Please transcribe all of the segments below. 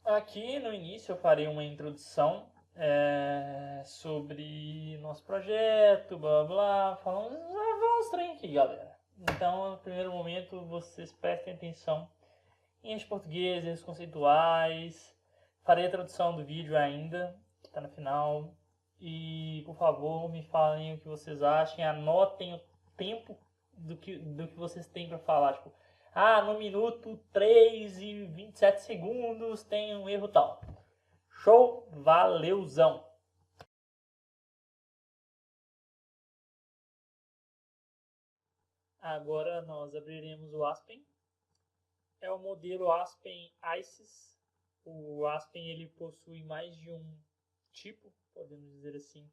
Aqui no início eu farei uma introdução sobre nosso projeto, blá blá, falando uns trem aqui, galera. Então, no primeiro momento, vocês prestem atenção em erros portugueses, erros conceituais. Farei a tradução do vídeo ainda, que está no final. E, por favor, me falem o que vocês acham. Anotem o tempo do que vocês têm para falar. Tipo, no minuto 3 e 27 segundos tem um erro tal. Show, valeuzão! Agora nós abriremos o Aspen. É o modelo Aspen ICES. O Aspen ele possui mais de um tipo, podemos dizer assim,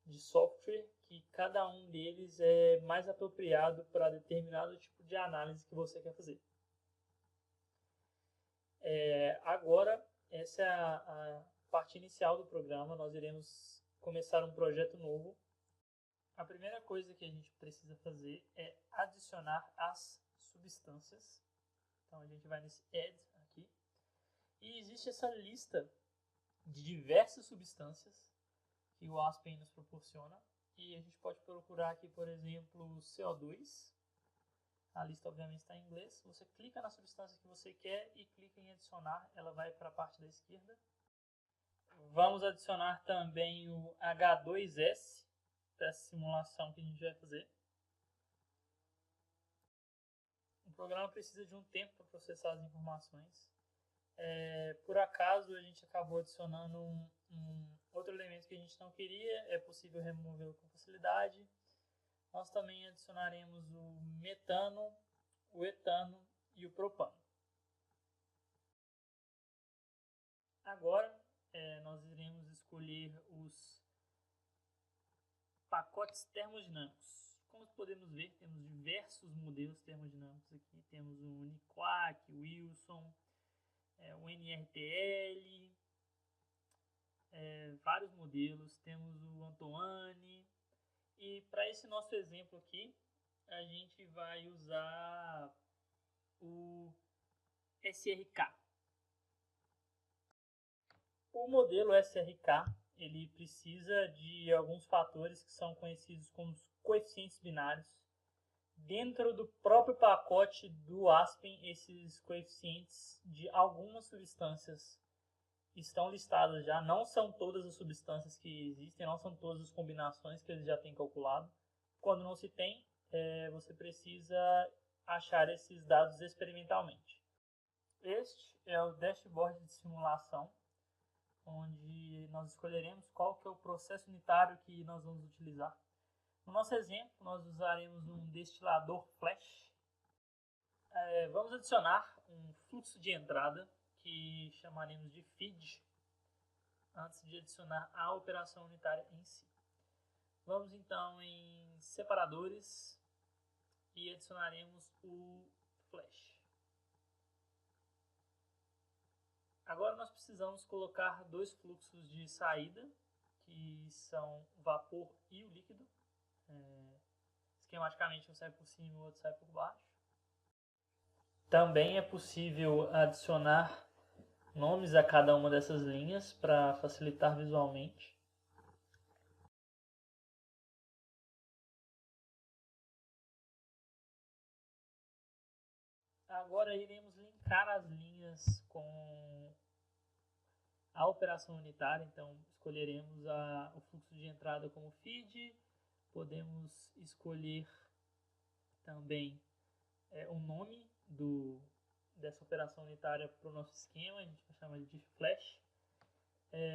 de software, que cada um deles é mais apropriado para determinado tipo de análise que você quer fazer. Agora, essa é a parte inicial do programa. Nós iremos começar um projeto novo. A primeira coisa que a gente precisa fazer é adicionar as substâncias. Então a gente vai nesse add aqui. E existe essa lista de diversas substâncias que o Aspen nos proporciona. E a gente pode procurar aqui, por exemplo, CO2. A lista obviamente está em inglês. Você clica na substância que você quer e clica em adicionar. Ela vai para a parte da esquerda. Vamos adicionar também o H2S dessa simulação que a gente vai fazer. O programa precisa de um tempo para processar as informações. Por acaso a gente acabou adicionando um outro elemento que a gente não queria. É possível removê-lo com facilidade. Nós também adicionaremos o metano, o etano e o propano. Agora nós iremos escolher os pacotes termodinâmicos. Como podemos ver, temos diversos modelos termodinâmicos aqui. Temos o Uniquark, o Wilson, o NRTL, vários modelos. Temos o Antoine. E para esse nosso exemplo aqui, a gente vai usar o SRK. O modelo SRK ele precisa de alguns fatores que são conhecidos como coeficientes binários. Dentro do próprio pacote do Aspen, esses coeficientes de algumas substâncias estão listadas já. Não são todas as substâncias que existem, não são todas as combinações que eles já têm calculado. Quando não se tem, você precisa achar esses dados experimentalmente. Este é o dashboard de simulação, onde nós escolheremos qual que é o processo unitário que nós vamos utilizar. No nosso exemplo, nós usaremos um destilador flash. Vamos adicionar um fluxo de entrada, que chamaremos de feed, antes de adicionar a operação unitária em si. Vamos então em separadores e adicionaremos o flash. Agora nós precisamos colocar dois fluxos de saída, que são o vapor e o líquido. Esquematicamente um sai por cima e o outro sai por baixo. Também é possível adicionar nomes a cada uma dessas linhas para facilitar visualmente. Agora iremos linkar as linhas com a operação unitária. Então escolheremos o fluxo de entrada como feed. Podemos escolher também o nome dessa operação unitária para o nosso esquema. A gente vai chamar de flash.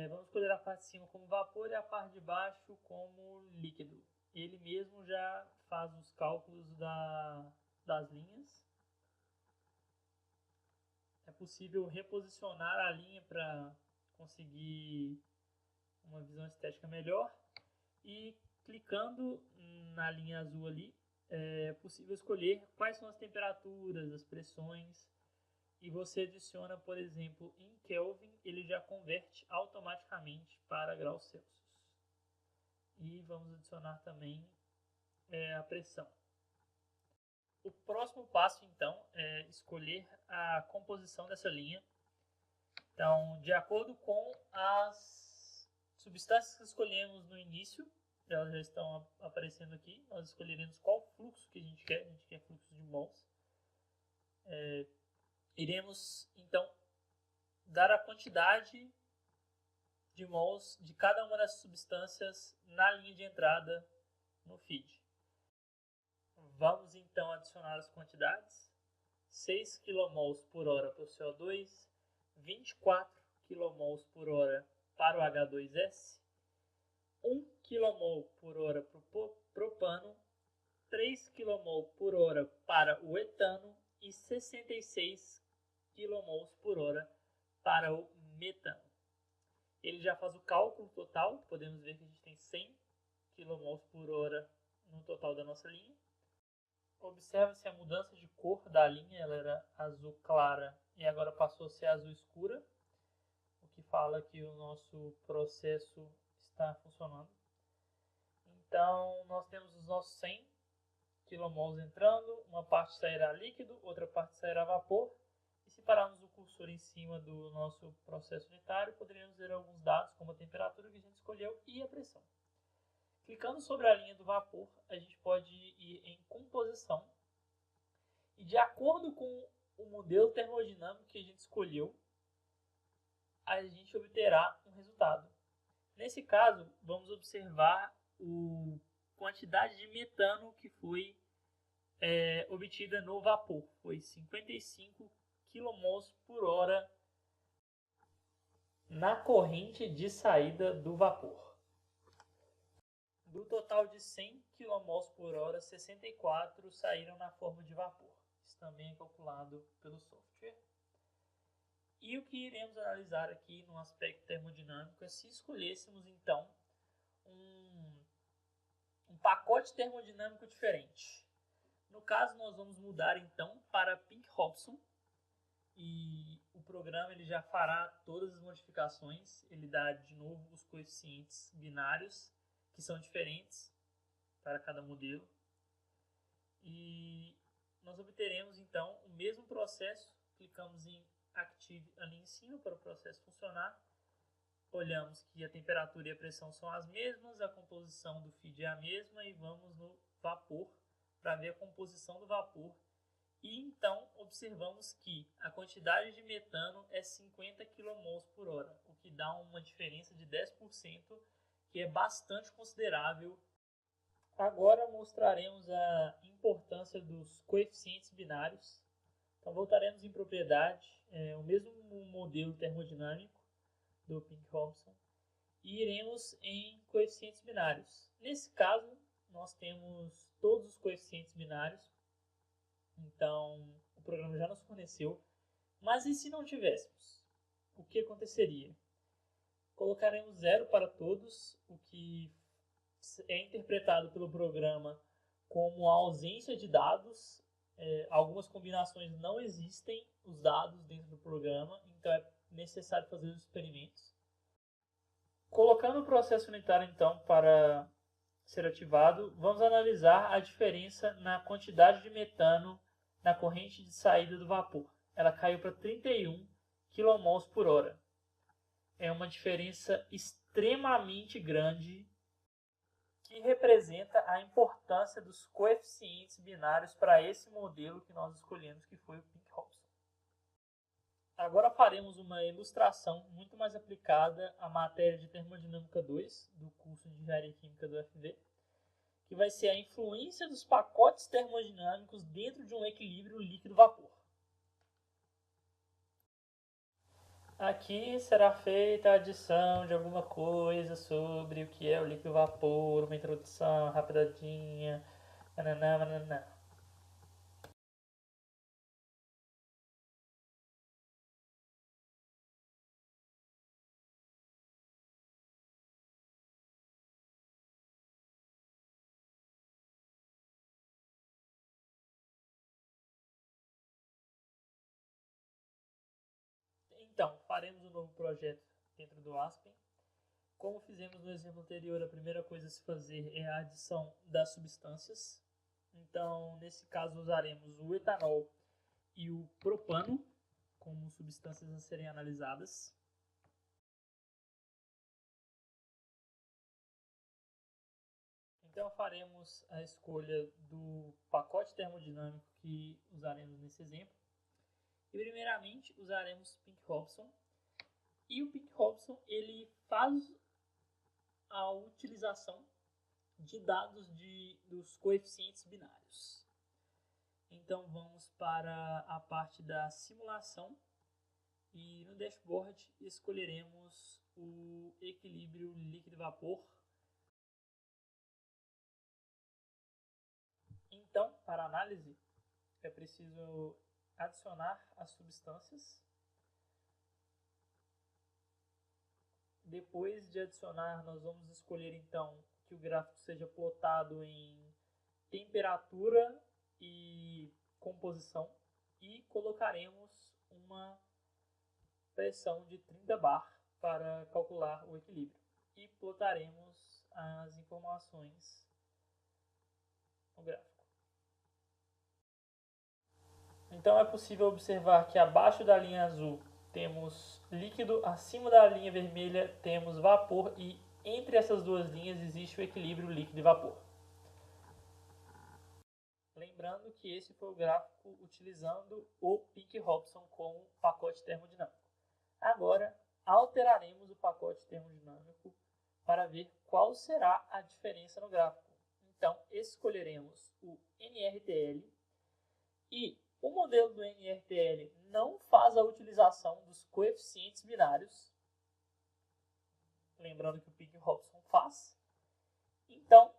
Vamos escolher a parte de cima como vapor e a parte de baixo como líquido. Ele mesmo já faz os cálculos das linhas. É possível reposicionar a linha para conseguir uma visão estética melhor. E clicando na linha azul ali, é possível escolher quais são as temperaturas, as pressões. E você adiciona, por exemplo, em Kelvin, ele já converte automaticamente para graus Celsius. E vamos adicionar também a pressão. O próximo passo, então, é escolher a composição dessa linha. Então, de acordo com as substâncias que escolhemos no início, elas já estão aparecendo aqui, nós escolheremos qual fluxo que a gente quer fluxo de mols. Iremos, então, dar a quantidade de mols de cada uma das substâncias na linha de entrada no feed. Vamos, então, adicionar as quantidades. 6 kmol por hora para o CO2, 24 kmol por hora para o H2S, 1 kmol por hora para o propano, 3 kmol por hora para o etano e 66 kmol por hora para o metano. Ele já faz o cálculo total, podemos ver que a gente tem 100 kmol por hora no total da nossa linha. Observe-se a mudança de cor da linha, ela era azul clara e agora passou a ser azul escura, o que fala que o nosso processo está funcionando. Então, nós temos os nossos 100 kmol entrando, uma parte sairá líquido, outra parte sairá vapor. E se pararmos o cursor em cima do nosso processo unitário, poderíamos ver alguns dados, como a temperatura que a gente escolheu e a pressão. Clicando sobre a linha do vapor, a gente pode ir em composição. E de acordo com o modelo termodinâmico que a gente escolheu, a gente obterá um resultado. Nesse caso, vamos observar a quantidade de metano que foi obtida no vapor. Foi 55 kmol por hora na corrente de saída do vapor. Do total de 100 kmol por hora, 64 saíram na forma de vapor. Isso também é calculado pelo software. E o que iremos analisar aqui no aspecto termodinâmico é se escolhêssemos então um pacote termodinâmico diferente. No caso, nós vamos mudar então para Pink-Hobson e o programa ele já fará todas as modificações. Ele dá de novo os coeficientes binários que são diferentes para cada modelo. E nós obteremos então o mesmo processo. Clicamos em Active ali em cima para o processo funcionar. Olhamos que a temperatura e a pressão são as mesmas, a composição do feed é a mesma e vamos no vapor para ver a composição do vapor. E então observamos que a quantidade de metano é 50 kmol por hora, o que dá uma diferença de 10%, que é bastante considerável. Agora mostraremos a importância dos coeficientes binários. Então voltaremos em propriedade, o mesmo modelo termodinâmico do Pink-Hobson, e iremos em coeficientes binários. Nesse caso, nós temos todos os coeficientes binários, então o programa já nos forneceu. Mas e se não tivéssemos? O que aconteceria? Colocaremos 0 para todos, o que é interpretado pelo programa como a ausência de dados. Algumas combinações não existem os dados dentro do programa, então é necessário fazer os experimentos. Colocando o processo unitário então para ser ativado, vamos analisar a diferença na quantidade de metano na corrente de saída do vapor. Ela caiu para 31 kmol por hora. É uma diferença extremamente grande que representa a importância dos coeficientes binários para esse modelo que nós escolhemos, que foi o Pink-Hobson. Agora faremos uma ilustração muito mais aplicada à matéria de Termodinâmica 2, do curso de Engenharia Química do UFV, que vai ser a influência dos pacotes termodinâmicos dentro de um equilíbrio líquido-vapor. Aqui será feita a adição de alguma coisa sobre o que é o líquido-vapor, uma introdução rapidinha. Nananã. Então, faremos um novo projeto dentro do Aspen. Como fizemos no exemplo anterior, a primeira coisa a se fazer é a adição das substâncias. Então, nesse caso, usaremos o etanol e o propano como substâncias a serem analisadas. Então faremos a escolha do pacote termodinâmico que usaremos nesse exemplo. E primeiramente usaremos Pink-Hobson. E o Pink-Hobson ele faz a utilização de dados dos coeficientes binários. Então vamos para a parte da simulação e no dashboard escolheremos o equilíbrio líquido-vapor. Então, para análise, é preciso adicionar as substâncias. Depois de adicionar, nós vamos escolher então que o gráfico seja plotado em temperatura e composição e colocaremos uma pressão de 30 bar para calcular o equilíbrio e plotaremos as informações no gráfico. Então é possível observar que abaixo da linha azul temos líquido, acima da linha vermelha temos vapor e entre essas duas linhas existe o equilíbrio líquido e vapor. Lembrando que esse foi o gráfico utilizando o Pink-Hobson como pacote termodinâmico. Agora alteraremos o pacote termodinâmico para ver qual será a diferença no gráfico. Então escolheremos o NRTL e o modelo do NRTL não faz a utilização dos coeficientes binários, lembrando que o Pink-Hobson faz. Então,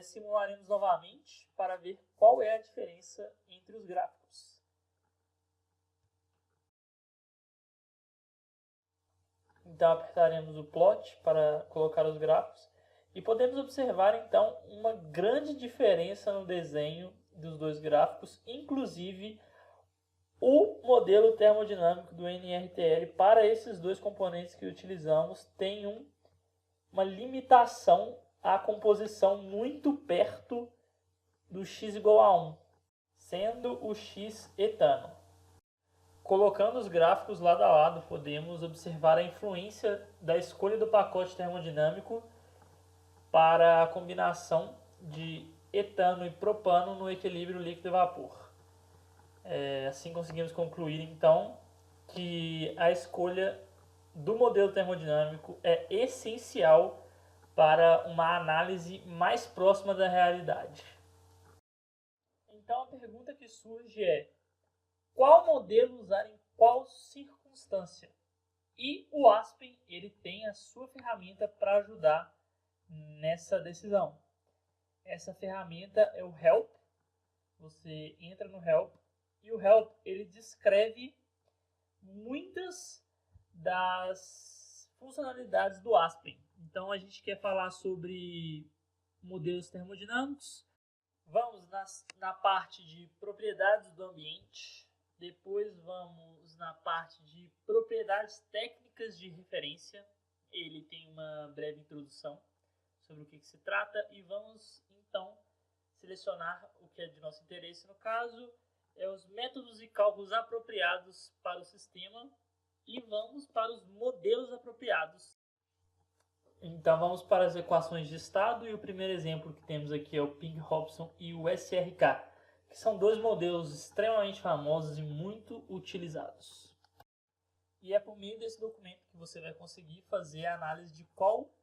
simularemos novamente para ver qual é a diferença entre os gráficos. Então, apertaremos o plot para colocar os gráficos e podemos observar, então, uma grande diferença no desenho dos dois gráficos, inclusive o modelo termodinâmico do NRTL para esses dois componentes que utilizamos tem uma limitação à composição muito perto do x igual a 1, sendo o x etano. Colocando os gráficos lado a lado, podemos observar a influência da escolha do pacote termodinâmico para a combinação de etano e propano no equilíbrio líquido e vapor. Assim conseguimos concluir então que a escolha do modelo termodinâmico é essencial para uma análise mais próxima da realidade. Então a pergunta que surge é: qual modelo usar em qual circunstância? E o Aspen ele tem a sua ferramenta para ajudar nessa decisão. Essa ferramenta é o Help. Você entra no Help e o Help ele descreve muitas das funcionalidades do Aspen. Então a gente quer falar sobre modelos termodinâmicos. Vamos na parte de propriedades do ambiente. Depois vamos na parte de propriedades técnicas de referência. Ele tem uma breve introdução sobre o que se trata e vamos então selecionar o que é de nosso interesse no caso, os métodos e cálculos apropriados para o sistema e vamos para os modelos apropriados. Então vamos para as equações de estado e o primeiro exemplo que temos aqui é o Pink-Hobson e o SRK, que são dois modelos extremamente famosos e muito utilizados. E é por meio desse documento que você vai conseguir fazer a análise de qual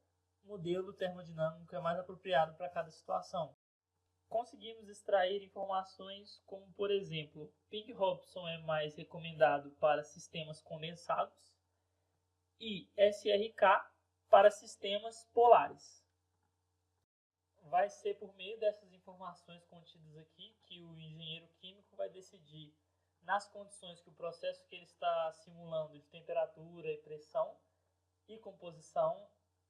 modelo termodinâmico é mais apropriado para cada situação. Conseguimos extrair informações como, por exemplo, Pink-Hobson é mais recomendado para sistemas condensados e SRK para sistemas polares. Vai ser por meio dessas informações contidas aqui que o engenheiro químico vai decidir, nas condições que o processo que ele está simulando de temperatura e pressão e composição,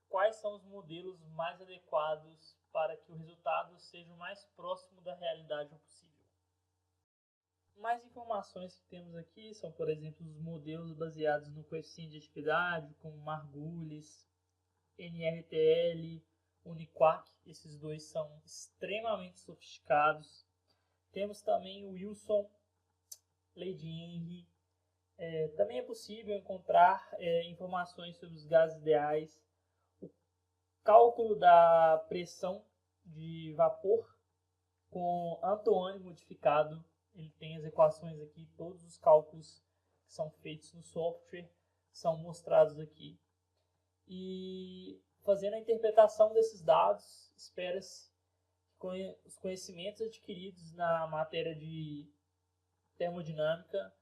quais são os modelos mais adequados para que o resultado seja o mais próximo da realidade possível. Mais informações que temos aqui são, por exemplo, os modelos baseados no coeficiente de atividade, como Margulis, NRTL, Uniquark. Esses dois são extremamente sofisticados. Temos também o Wilson, Lady Henry, Também é possível encontrar informações sobre os gases ideais, o cálculo da pressão de vapor com Antoine modificado. Ele tem as equações aqui, todos os cálculos que são feitos no software são mostrados aqui. E fazendo a interpretação desses dados, espera-se que os conhecimentos adquiridos na matéria de termodinâmica,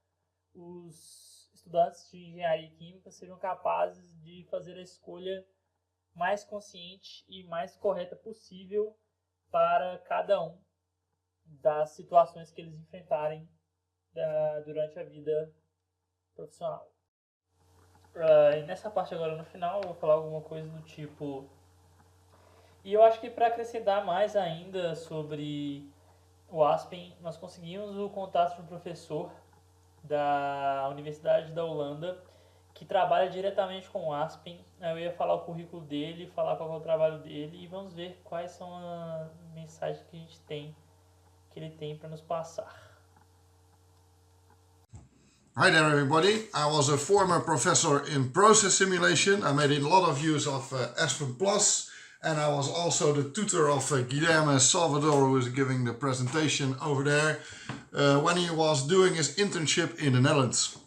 os estudantes de engenharia química sejam capazes de fazer a escolha mais consciente e mais correta possível para cada um das situações que eles enfrentarem durante a vida profissional. E nessa parte agora no final eu vou falar alguma coisa do tipo... E eu acho que para acrescentar mais ainda sobre o Aspen, nós conseguimos o contato de um professor da Universidade da Holanda que trabalha diretamente com o Aspen. Eu ia falar o currículo dele, falar qual é o trabalho dele e vamos ver quais são as mensagens que ele tem para nos passar. Hi there everybody, I was a former professor in process simulation. I made a lot of use of Aspen Plus, and I was also the tutor of Guilherme Salvador, who is giving the presentation over there, when he was doing his internship in the Netherlands.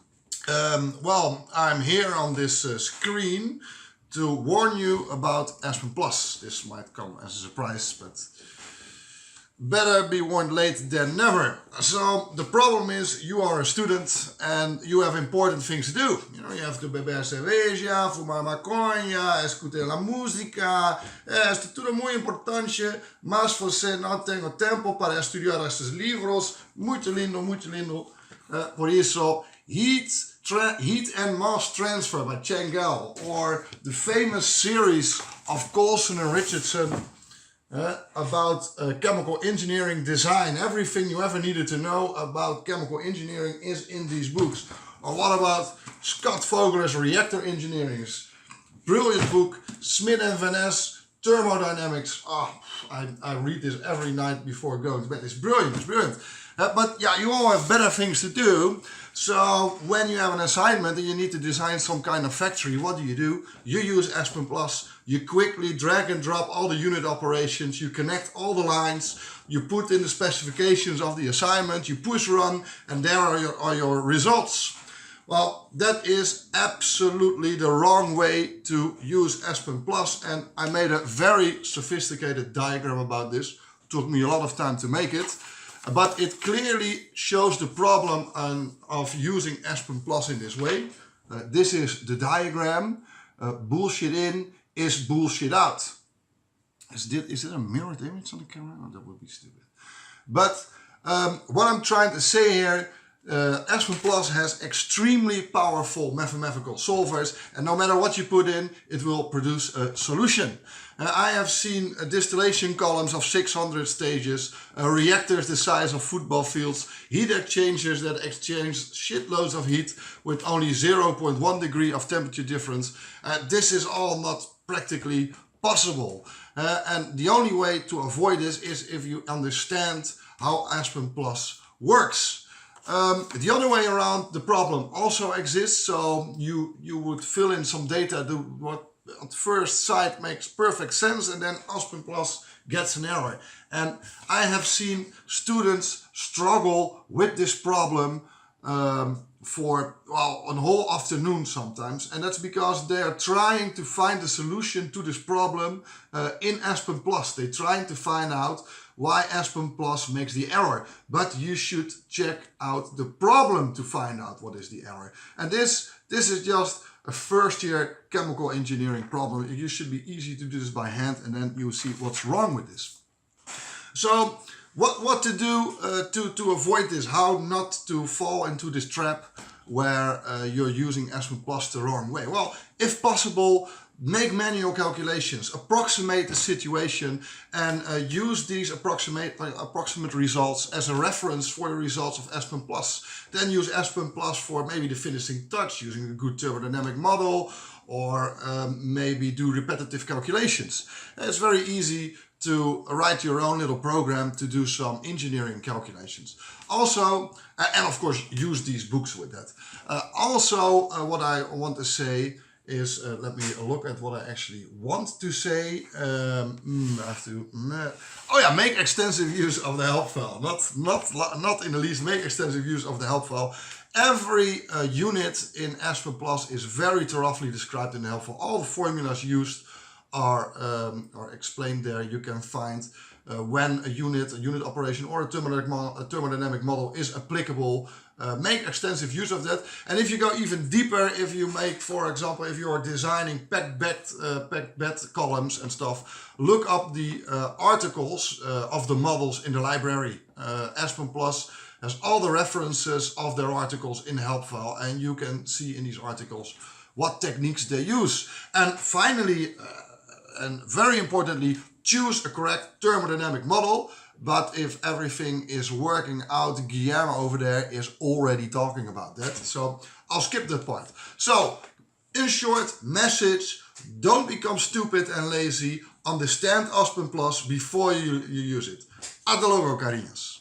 Well, I'm here on this screen to warn you about Aspen Plus. This might come as a surprise, but better be warned late than never. So the problem is you are a student and you have important things to do. You know, you have to beber cerveja, fumar maconha, escutar la música. Esto é tudo muito importante, mas você não tem o tempo para estudar esses livros. Muito lindo, muito lindo. Por isso, Heat and Mass Transfer by Changel, or the famous series of Coulson and Richardson about chemical engineering design. Everything you ever needed to know about chemical engineering is in these books. Or what about Scott Vogler's Reactor Engineering? Brilliant book. Smith and Van Ness, Thermodynamics. I read this every night before going to bed. It's brilliant, it's brilliant. But yeah, you all have better things to do. So when you have an assignment and you need to design some kind of factory, what do? You use Aspen Plus. You quickly drag and drop all the unit operations. You connect all the lines. You put in the specifications of the assignment. You push run, and there are your results. Well, that is absolutely the wrong way to use Aspen Plus, and I made a very sophisticated diagram about this. Took me a lot of time to make it. But it clearly shows the problem of using Aspen Plus in this way. This is the diagram. Bullshit in is bullshit out. Is it a mirrored image on the camera? Oh, that would be stupid. But what I'm trying to say here, Aspen Plus has extremely powerful mathematical solvers, and no matter what you put in, it will produce a solution. I have seen distillation columns of 600 stages, reactors the size of football fields, heat exchangers that exchange shitloads of heat with only 0.1 degree of temperature difference. This is all not practically possible. And the only way to avoid this is if you understand how Aspen Plus works. The other way around, the problem also exists. So you would fill in some data, do what at first sight makes perfect sense, and then Aspen Plus gets an error. And I have seen students struggle with this problem for, well, a whole afternoon sometimes, and that's because they are trying to find a solution to this problem in Aspen Plus. They're trying to find out why Aspen Plus makes the error, but you should check out the problem to find out what is the error. And this is just a first year chemical engineering problem. It should be easy to do this by hand, and then you'll see what's wrong with this. So what to do to avoid this, how not to fall into this trap where you're using Aspen Plus the wrong way? Well, if possible, make manual calculations, approximate the situation, and use these approximate results as a reference for the results of Aspen Plus. Then use Aspen Plus for maybe the finishing touch, using a good thermodynamic model, or maybe do repetitive calculations. It's very easy to write your own little program to do some engineering calculations. Also, and of course use these books with that. What I want to say is, let me look at what I actually want to say. I have to, oh yeah, make extensive use of the help file. Not in the least, make extensive use of the help file. Every unit in Aspen Plus is very thoroughly described in the help file. All the formulas used are explained there. You can find when a unit operation, or a thermodynamic model is applicable. Make extensive use of that. And if you go even deeper, if you make, for example, if you are designing packed bed columns and stuff, look up the articles of the models in the library. Aspen Plus has all the references of their articles in the help file, and you can see in these articles what techniques they use. And finally, and very importantly, choose a correct thermodynamic model. But if everything is working out, Guillermo over there is already talking about that. So I'll skip that part. So in short, message: don't become stupid and lazy. Understand Aspen Plus before you use it. Hasta luego, cariños.